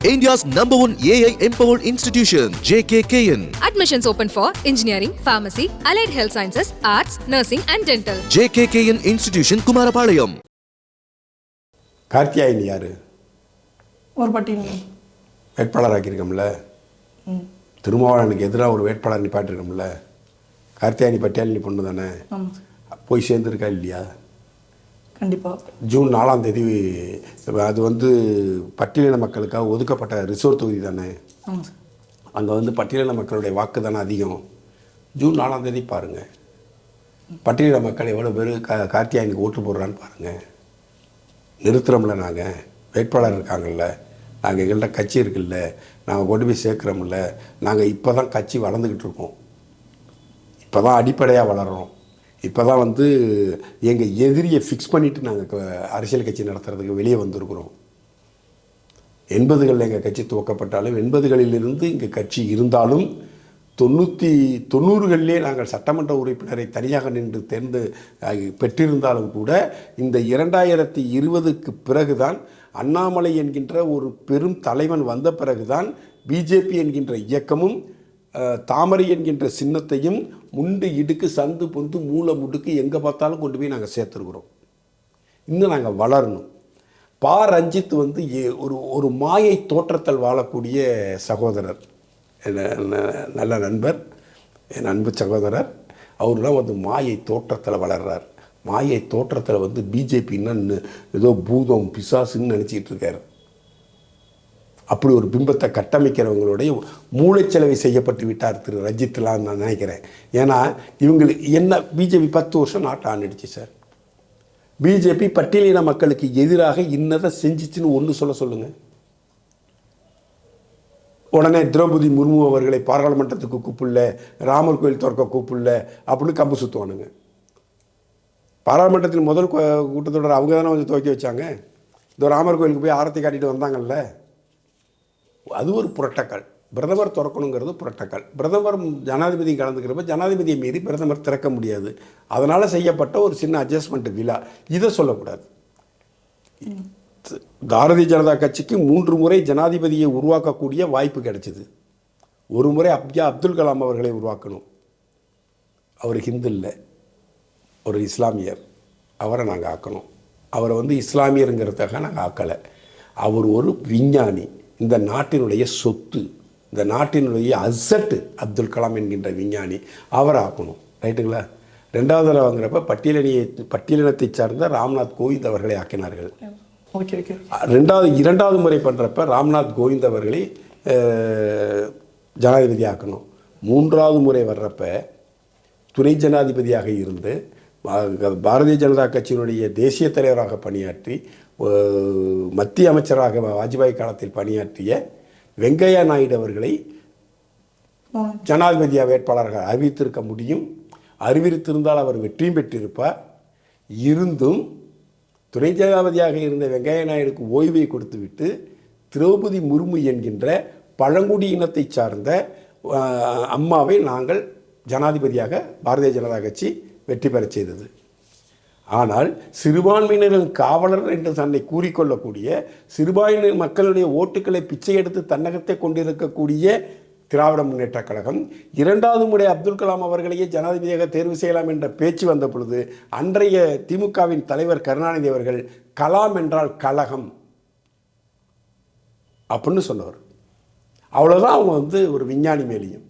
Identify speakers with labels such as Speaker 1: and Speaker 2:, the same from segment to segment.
Speaker 1: India's #1 AI empowered institution, JKKN.
Speaker 2: Admissions open for engineering, pharmacy, allied health sciences, arts, nursing and dental.
Speaker 1: JKKN Institution, Kumarapalayam.
Speaker 3: Karthiyayini யாரு?
Speaker 4: ஒரு பட்டியல்
Speaker 3: வேட்பாளர் ஆக்கியிருக்கோம்ல, திருமாவளவனுக்கு எதிராக ஒரு வேட்பாளர் நிப்பாட்டிருக்கோம்ல. கார்த்தியாயினி பட்டியாலினி பொண்ணு தானே, போய் சேர்ந்துருக்கா இல்லையா?
Speaker 4: கண்டிப்பாக
Speaker 3: ஜூன் 4ஆம் தேதி அது பட்டியலின மக்களுக்காக ஒதுக்கப்பட்ட ரிசோர்ட் தொகுதி தானே. அங்கே பட்டியலின மக்களுடைய வாக்கு தானே அதிகம். ஜூன் 4ஆம் தேதி பாருங்கள், பட்டியலின மக்கள் எவ்வளோ பேர் கார்த்தியாயினிக்கு ஓட்டு போடுறான்னு பாருங்கள். நிறுத்துகிறோம்ல, நாங்கள் வேட்பாளர் இருக்காங்கல்ல, நாங்கள் எங்கள்கிட்ட கட்சி இருக்குல்ல, நாங்கள் கொண்டு போய் சேர்க்குறோம்ல. நாங்கள் இப்போ தான் கட்சி வளர்ந்துக்கிட்டு இருக்கோம், இப்போ தான் அடிப்படையாக வளர்கிறோம். இப்போ தான் எங்கள் எதிரியை ஃபிக்ஸ் பண்ணிவிட்டு நாங்கள் அரசியல் கட்சி நடத்துறதுக்கு வெளியே வந்திருக்கிறோம். 80களில் எங்கள் கட்சி துவக்கப்பட்டாலும் 80களிலிருந்து இங்கே கட்சி இருந்தாலும் 90களிலே நாங்கள் சட்டமன்ற உறுப்பினரை தனியாக நின்று பெற்றிருந்தாலும் கூட இந்த 2020க்கு பிறகுதான் அண்ணாமலை என்கின்ற ஒரு பெரும் தலைவன் வந்த பிறகுதான் பிஜேபி என்கின்ற இயக்கமும் தாமரை என்கின்ற சின்னத்தையும் முண்டு இடுக்கு சந்து பொந்து மூளை முடுக்கு எங்கே பார்த்தாலும் கொண்டு போய் நாங்கள் சேர்த்துருக்குறோம். இன்னும் நாங்கள் வளரணும். ரஞ்சித் ஒரு மாயை தோற்றத்தில் வாழக்கூடிய சகோதரர், நல்ல நண்பர், என் அன்பு சகோதரர். அவர்லாம் மாயை தோற்றத்தில் வளர்கிறார். மாயை தோற்றத்தில் பிஜேபின்னு ஏதோ பூதம் பிசாசுன்னு நினச்சிக்கிட்டு இருக்கார். அப்படி ஒரு பிம்பத்தை கட்டமைக்கிறவங்களுடைய மூளைச்சலவை செய்யப்பட்டு விட்டார் திரு ரஞ்சித்லாம் நான் நினைக்கிறேன். ஏன்னா இவங்களுக்கு என்ன, பிஜேபி 10 வருஷம் நாட்டை ஆண்டுடுச்சு சார். பிஜேபி பட்டியலின மக்களுக்கு எதிராக இன்னதை செஞ்சிச்சுன்னு ஒன்று சொல்லுங்கள். உடனே திரௌபதி முர்மு அவர்களை பாராளுமன்றத்துக்கு கூப்பிடல, ராமர் கோயில் திறக்க கூப்பிடல அப்படின்னு கம்பு சுற்றுவானுங்க. பாராளுமன்றத்தின் முதல் கூட்டத்தொடர் அவங்க தானே துவக்கி வச்சாங்க. இந்த ராமர் கோயிலுக்கு போய் ஆரத்தி காட்டிட்டு வந்தாங்கல்ல, அது ஒரு புரட்டக்கால். பிரதமர் திறக்கணுங்கிறது புரட்டக்கால். பிரதமர் ஜனாதிபதி கலந்துக்கிறப்ப ஜனாதிபதியை மீறி பிரதமர் திறக்க முடியாது. அதனால் செய்யப்பட்ட ஒரு சின்ன அட்ஜஸ்ட்மெண்ட் விழா, இதை சொல்லக்கூடாது. பாரதிய ஜனதா கட்சிக்கு 3 முறை ஜனாதிபதியை உருவாக்கக்கூடிய வாய்ப்பு கிடைச்சிது. ஒரு முறை அப்துல் கலாம் அவர்களை உருவாக்கணும். அவர் ஹிந்து இல்லை, ஒரு இஸ்லாமியர். அவரை நாங்கள் ஆக்கணும். அவரை இஸ்லாமியருங்கிறதுக்காக நாங்கள் ஆக்கலை. அவர் ஒரு விஞ்ஞானி, இந்த நாட்டினுடைய சொத்து, இந்த நாட்டினுடைய அசட்டு அப்துல் கலாம் என்கின்ற விஞ்ஞானி. அவரை ஆக்கணும். ரைட்டுங்களா? 2வது தடவை வாங்குறப்ப பட்டியலினத்தை சார்ந்த ராம்நாத் கோவிந்த் அவர்களை ஆக்கினார்கள். 2வது முறை பண்ணுறப்ப ராம்நாத் கோவிந்த் அவர்களை ஜனாதிபதி ஆக்கணும். 3வது முறை வர்றப்ப துணை ஜனாதிபதியாக இருந்து பாரதிய ஜனதா கட்சியினுடைய தேசிய தலைவராக பணியாற்றி மத்திய அமைச்சராக வாஜ்பாய் காலத்தில் பணியாற்றிய வெங்கையா நாயுடு அவர்களை ஜனாதிபதியாக வேட்பாளராக அறிவித்திருக்க முடியும். அறிவித்திருந்தால் அவர் வெற்றியும் பெற்றிருப்பார். இருந்தும் துணை ஜனாதிபதியாக இருந்த வெங்கையா நாயுடுக்கு ஓய்வை கொடுத்துவிட்டு திரௌபதி முர்மு என்கின்ற பழங்குடி இனத்தை சார்ந்த அம்மாவை நாங்கள் ஜனாதிபதியாக பாரதிய ஜனதா கட்சி வெற்றி பெற செய்தது. ஆனால் சிறுபான்மையினரின் காவலர் என்று தன்னை கூறிக்கொள்ளக்கூடிய, சிறுபான்மை மக்களுடைய ஓட்டுக்களை பிச்சை எடுத்து தன்னகத்தை கொண்டிருக்கக்கூடிய திராவிட முன்னேற்ற கழகம் 2வது முறை அப்துல் கலாம் அவர்களையே ஜனாதிபதியாக தேர்வு செய்யலாம் என்ற பேச்சு வந்த பொழுது அன்றைய திமுகவின் தலைவர் கருணாநிதி அவர்கள் கலாம் என்றால் கழகம் அப்படின்னு சொன்னவர். அவ்வளோதான். அவங்க ஒரு விஞ்ஞானி மேலேயும்,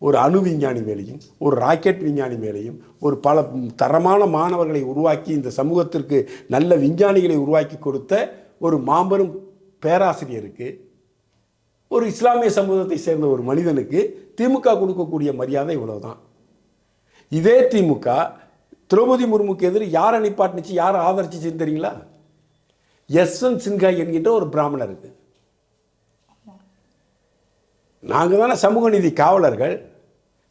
Speaker 3: ஒரு அணு விஞ்ஞானி மேலேயும், ஒரு ராக்கெட் விஞ்ஞானி மேலேயும், ஒரு பல தரமான மாணவர்களை உருவாக்கி இந்த சமூகத்திற்கு நல்ல விஞ்ஞானிகளை உருவாக்கி கொடுத்த ஒரு மாபெரும் பேராசிரியருக்கு, ஒரு இஸ்லாமிய சமூகத்தை சேர்ந்த ஒரு மனிதனுக்கு திமுக கொடுக்கக்கூடிய மரியாதை இவ்வளவுதான். இதே திமுக திரௌபதி முர்முக்கு எதிர் யாரை நிப்பாட்டுச்சு, யாரை ஆதரிச்சுன்னு தெரியுங்களா? யஸ்வந்த் சின்ஹா என்கின்ற ஒரு பிராமணருக்கு. நாங்கள் தானே சமூக நீதி காவலர்கள்.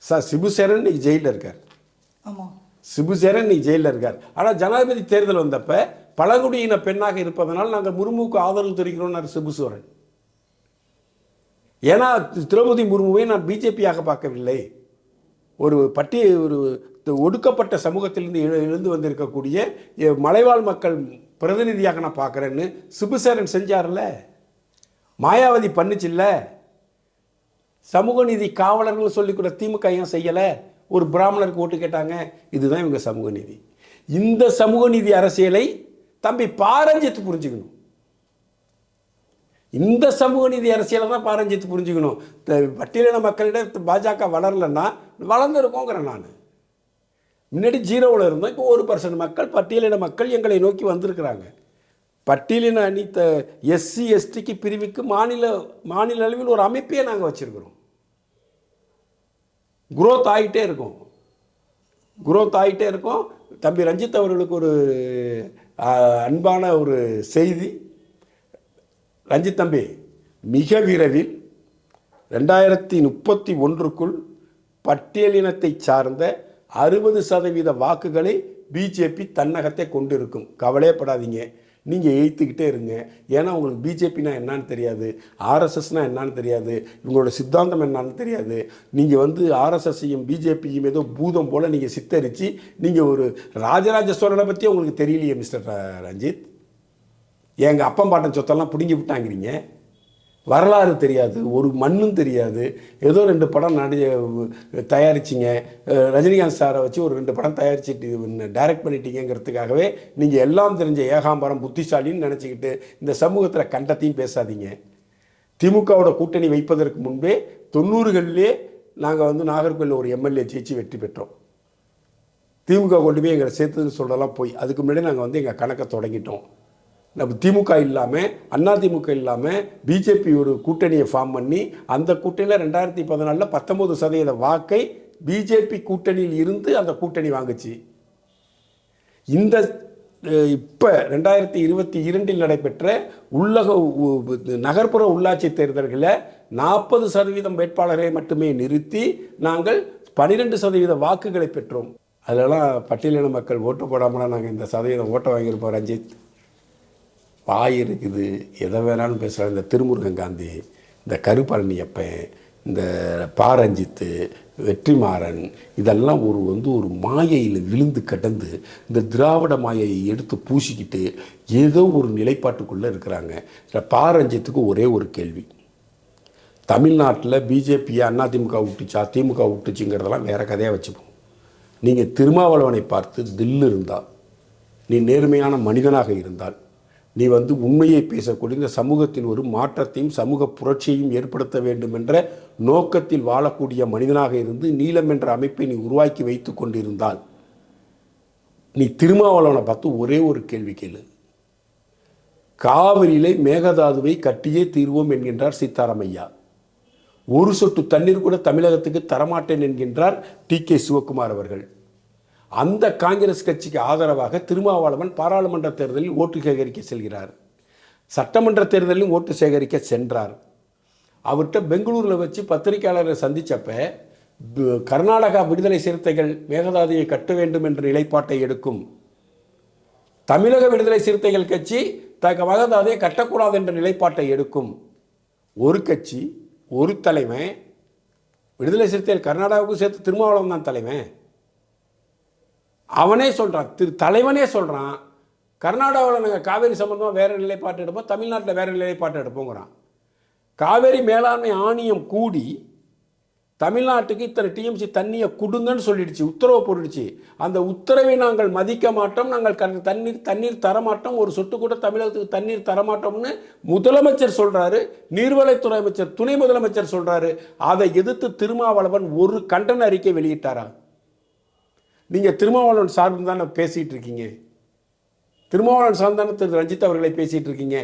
Speaker 3: சிபுசேரன் இன்னைக்கு ஜெயிலில் இருக்கார். சிபுசேரன் இன்னைக்கு ஜெயிலில் இருக்கார். ஆனால் ஜனாதிபதி தேர்தல் வந்தப்ப பழங்குடியின பெண்ணாக இருப்பதனால் நாங்கள் முர்முவுக்கு ஆதரவு தெரிவிக்கிறோம் சிபுசோரன். ஏன்னா திரௌபதி முர்முவை நான் பிஜேபியாக பார்க்கவில்லை, ஒரு ஒடுக்கப்பட்ட சமூகத்திலிருந்து எழுந்து வந்திருக்கக்கூடிய மலைவாழ் மக்கள் பிரதிநிதியாக நான் பார்க்குறேன்னு சிபுசேரன் செஞ்சார்ல. மாயாவதி பண்ணுச்சில்ல, சமூக நீதி காவலர்கள் சொல்லிக்கூட திமுக ஏன் செய்யலை? ஒரு பிராமணருக்கு ஓட்டு கேட்டாங்க. இதுதான் இவங்க சமூக நீதி. இந்த சமூக நீதி அரசியலை தம்பி பாரஞ்சித்து புரிஞ்சுக்கணும். இந்த சமூக நீதி அரசியலை தான் பாரஞ்சித்து புரிஞ்சுக்கணும். பட்டியலின மக்களிடம் பாஜக வளரலன்னா வளர்ந்துருக்கோங்கிறேன் நான். முன்னாடி 0ல் இருந்தோம், இப்போ 1% மக்கள் பட்டியலின மக்கள் எங்களை நோக்கி வந்திருக்கிறாங்க. பட்டியலின அணித்த எஸ்சி எஸ்டிக்கு பிரிவுக்கு மாநில அளவில் ஒரு அமைப்பையே நாங்கள் வச்சுருக்கிறோம். குரோத் ஆகிட்டே இருக்கும். தம்பி ரஞ்சித் அவர்களுக்கு ஒரு அன்பான ஒரு செய்தி. ரஞ்சித் தம்பி, மிக விரைவில் 2031க்குள் பட்டியலினத்தை சார்ந்த 60% வாக்குகளை பிஜேபி தன்னகத்தை கொண்டிருக்கும். கவலையப்படாதீங்க, நீங்கள் எய்த்துக்கிட்டே இருங்க. ஏன்னா உங்களுக்கு பிஜேபினா என்னன்னு தெரியாது, ஆர்எஸ்எஸ்னால் என்னன்னு தெரியாது, இவங்களோட சித்தாந்தம் என்னன்னு தெரியாது. நீங்கள் ஆர்எஸ்எஸ்ஸையும் பிஜேபியும் ஏதோ பூதம் போல் நீங்கள் சித்தரித்து நீங்கள் ஒரு ராஜராஜ சோழனை பற்றி உங்களுக்கு தெரியலையே மிஸ்டர் ரஞ்சித். எங்கள் அப்பன் பாட்டன் சொத்தெல்லாம் பிடுங்கி விட்டாங்கிறீங்க. வரலாறு தெரியாது, ஒரு மண்ணும் தெரியாது. ஏதோ 2 படம் தயாரிச்சிங்க, ரஜினிகாந்த் சாரை வச்சு ஒரு 2 படம் தயாரிச்சுட்டு டைரக்ட் பண்ணிட்டீங்கிறதுக்காகவே நீங்கள் எல்லாம் தெரிஞ்ச ஏகாம்பரம் புத்திசாலின்னு நினச்சிக்கிட்டு இந்த சமூகத்தில் கண்டத்தையும் பேசாதீங்க. திமுகவோட கூட்டணி வைப்பதற்கு முன்பே 90களிலே நாங்கள் நாகர்கோவில் ஒரு எம்எல்ஏ ஜெயிச்சு வெற்றி பெற்றோம். திமுக கொண்டு போய் எங்களை சேர்த்துன்னு சொல்லலாம் போய். அதுக்கு முன்னாடி நாங்கள் எங்கள் கணக்கை தொடங்கிட்டோம். நம்ம திமுக இல்லாமல் அதிமுக இல்லாமல் பிஜேபி ஒரு கூட்டணியை ஃபார்ம் பண்ணி அந்த கூட்டணியில் 2014 19% வாக்கை பிஜேபி கூட்டணியில் இருந்து அந்த கூட்டணி வாங்குச்சு. இந்த இப்போ 2022 நடைபெற்ற நகர்ப்புற உள்ளாட்சி தேர்தல்களில் 40% வேட்பாளரை மட்டுமே நிறுத்தி நாங்கள் 12% வாக்குகளை பெற்றோம். அதெல்லாம் பட்டியலின மக்கள் ஓட்டு போடாமலாம் நாங்கள் இந்த சதவீதம் ஓட்டை வாங்கியிருப்போம். ரஞ்சித், வாய் இருக்குது, எதை வேணாலும் பேசுகிறாங்க. இந்த திருமுருகன் காந்தி, இந்த கருப்பழனியப்பன், இந்த பாரஞ்சித்து, வெற்றிமாறன், இதெல்லாம் ஒரு மாயையில் விழுந்து கடந்து இந்த திராவிட மாயையை எடுத்து பூசிக்கிட்டு ஏதோ ஒரு நிலைப்பாட்டுக்குள்ளே இருக்கிறாங்க. பாரஞ்சித்துக்கு ஒரே ஒரு கேள்வி, தமிழ்நாட்டில் பிஜேபியை அதிமுக விட்டுச்சா திமுக விட்டுச்சுங்கிறதெல்லாம் வேறு கதையாக வச்சுப்போம். நீங்கள் திருமாவளவனை பார்த்து தில்லு இருந்தால், நீ நேர்மையான மனிதனாக இருந்தால், நீ உண்மையை பேசக்கூடிய இந்த சமூகத்தில் ஒரு மாற்றத்தையும் சமூக புரட்சியையும் ஏற்படுத்த வேண்டும் என்ற நோக்கத்தில் வாழக்கூடிய மனிதனாக இருந்து நீலம் என்ற அமைப்பை நீ உருவாக்கி வைத்து கொண்டிருந்தால், நீ திருமாவளவனை பார்த்து ஒரே ஒரு கேள்வி கேளு. காவிரியிலே மேகதாதுவை கட்டியே தீர்வோம் என்கின்றார் சீதாராமையா. ஒரு சொட்டு தண்ணீர் கூட தமிழகத்துக்கு தரமாட்டேன் என்கின்றார் டி.கே. சிவக்குமார் அவர்கள். அந்த காங்கிரஸ் கட்சிக்கு ஆதரவாக திருமாவளவன் பாராளுமன்ற தேர்தலில் ஓட்டு சேகரிக்க செல்கிறார். சட்டமன்ற தேர்தலிலும் ஓட்டு சேகரிக்க சென்றார். அவர்கிட்ட பெங்களூரில் வச்சு பத்திரிகையாளரை சந்தித்தப்ப கர்நாடகா விடுதலை சிறுத்தைகள் மேகதாதுவை கட்ட வேண்டும் என்ற நிலைப்பாட்டை எடுக்கும், தமிழக விடுதலை சிறுத்தைகள் கட்சி மேகதாதுவை கட்டக்கூடாது என்ற நிலைப்பாட்டை எடுக்கும். ஒரு கட்சி, ஒரு தலைவன். விடுதலை சிறுத்தைகள் கர்நாடகாவுக்கும் சேர்த்து திருமாவளவன் தான் தலைவன். அவனே சொல்கிறான், தலைவனே சொல்கிறான், கர்நாடகாவில் நாங்கள் காவேரி சம்பந்தமாக வேறு நிலைப்பாட்டு எடுப்போம், தமிழ்நாட்டில் வேறு நிலைப்பாட்டு எடுப்போங்கிறான். காவேரி மேலாண்மை ஆணையம் கூடி தமிழ்நாட்டுக்கு இத்தனை டிஎம்சி தண்ணியை கொடுங்கன்னு சொல்லிடுச்சு, உத்தரவு போட்டுடுச்சு. அந்த உத்தரவை நாங்கள் மதிக்க மாட்டோம், நாங்கள் தண்ணீர் தரமாட்டோம், ஒரு சொட்டு கூட தமிழகத்துக்கு தண்ணீர் தரமாட்டோம்னு முதலமைச்சர் சொல்கிறாரு. நீர்வளத்துறை அமைச்சர், துணை முதலமைச்சர் சொல்கிறாரு. அதை எதிர்த்து திருமாவளவன் ஒரு கண்டன அறிக்கை வெளியிட்டாரா? நீங்கள் திருமாவளவன் சார்பு தானே பேசிகிட்டு இருக்கீங்க, திருமாவளவன் சார்ந்தான திரு ரஞ்சித் அவர்களை பேசிகிட்டு இருக்கீங்க.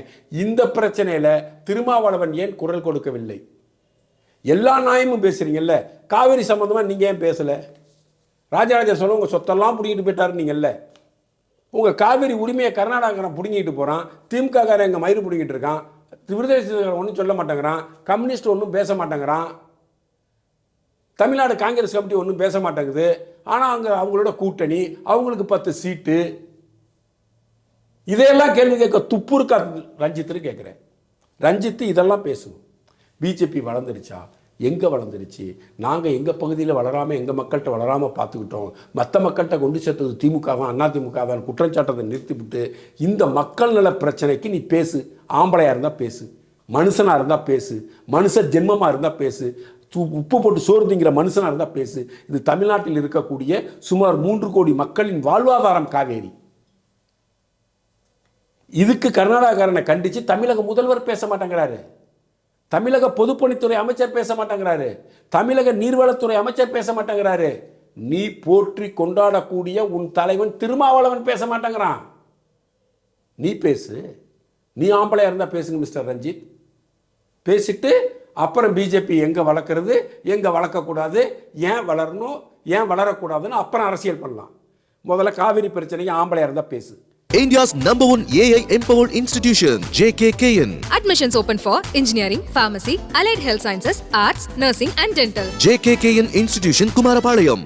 Speaker 3: இந்த பிரச்சனையில் திருமாவளவன் ஏன் குரல் கொடுக்கவில்லை? எல்லா நியாயமும் பேசுகிறீங்கல்ல, காவேரி சம்பந்தமாக நீங்கள் ஏன் பேசலை? ராஜராஜ சோழன் உங்கள் சொத்தெல்லாம் பிடிக்கிட்டு போயிட்டாரு நீங்கள்ல. உங்கள் காவேரி உரிமையை கர்நாடகாரன் பிடுங்கிட்டு போகிறான், திமுககாரன் எங்கள் மயிறு பிடிங்கிட்டு இருக்கான், விடுதலை சிறுத்தைகள் ஒன்றும் சொல்ல மாட்டேங்கிறான், கம்யூனிஸ்ட் ஒன்றும் பேச மாட்டேங்கிறான், தமிழ்நாடு காங்கிரஸ் கமிட்டி ஒன்றும் பேச மாட்டேங்குது. ஆனால் அங்கே அவங்களோட கூட்டணி, அவங்களுக்கு 10 சீட்டு. இதையெல்லாம் கேள்வி கேட்க துப்பு இருக்கா ரஞ்சித்துன்னு கேட்குறேன். ரஞ்சித்து இதெல்லாம் பேசணும். பிஜேபி வளர்ந்துருச்சா? எங்கே வளர்ந்துருச்சு? நாங்கள் எங்கள் பகுதியில் வளராமல், எங்கள் மக்கள்கிட்ட வளராமல் பார்த்துக்கிட்டோம், மற்ற மக்கள்கிட்ட கொண்டு சேர்த்தது திமுக தான், அதிமுக தான் குற்றச்சாட்டத்தை நிறுத்திவிட்டு இந்த மக்கள் நல பிரச்சனைக்கு நீ பேசு. ஆம்பளையாக இருந்தால் பேசு, மனுஷனாக இருந்தால் பேசு, மனுஷ ஜென்மமாக இருந்தால் பேசு, உப்பு போட்டு சோறு திங்கிற மனுஷனாக இருந்தால் பேசு. இது தமிழ்நாட்டில் இருக்கக்கூடிய சுமார் 3 கோடி மக்களின் வாழ்வாதாரம் காவேரி. இதுக்கு கர்நாடகாரனை கண்டித்து தமிழக முதல்வர் பேச மாட்டேங்கிறாரு, தமிழக பொதுப்பணித்துறை அமைச்சர் பேச மாட்டேங்கிறாரு, தமிழக நீர்வளத்துறை அமைச்சர் பேச மாட்டேங்கிறாரு. நீ போற்றி கொண்டாடக்கூடிய உன் தலைவன் திருமாவளவன் பேச மாட்டேங்கிறான். நீ பேசு, நீ ஆம்பளையா இருந்தா பேசுங்க மிஸ்டர் ரஞ்சித். பேசிட்டு அப்புறம் பிஜேபி எங்க வளர்க்கறது, எங்க வளர்க்கக்கூடாது, ஏன் வளரணும், ஏன் வளரக்கூடாதுன்னு அப்புறம் அரசியல் பண்ணலாம். முதல்ல காவிரி பிரச்சனைக்கு ஆம்பளையா இருந்தா பேசு.
Speaker 1: India's #1 AI empowered institution, JKKN.
Speaker 2: Admissions open for engineering, pharmacy, allied health sciences, arts, nursing and dental.
Speaker 1: JKKN Institution, Kumarapalayam.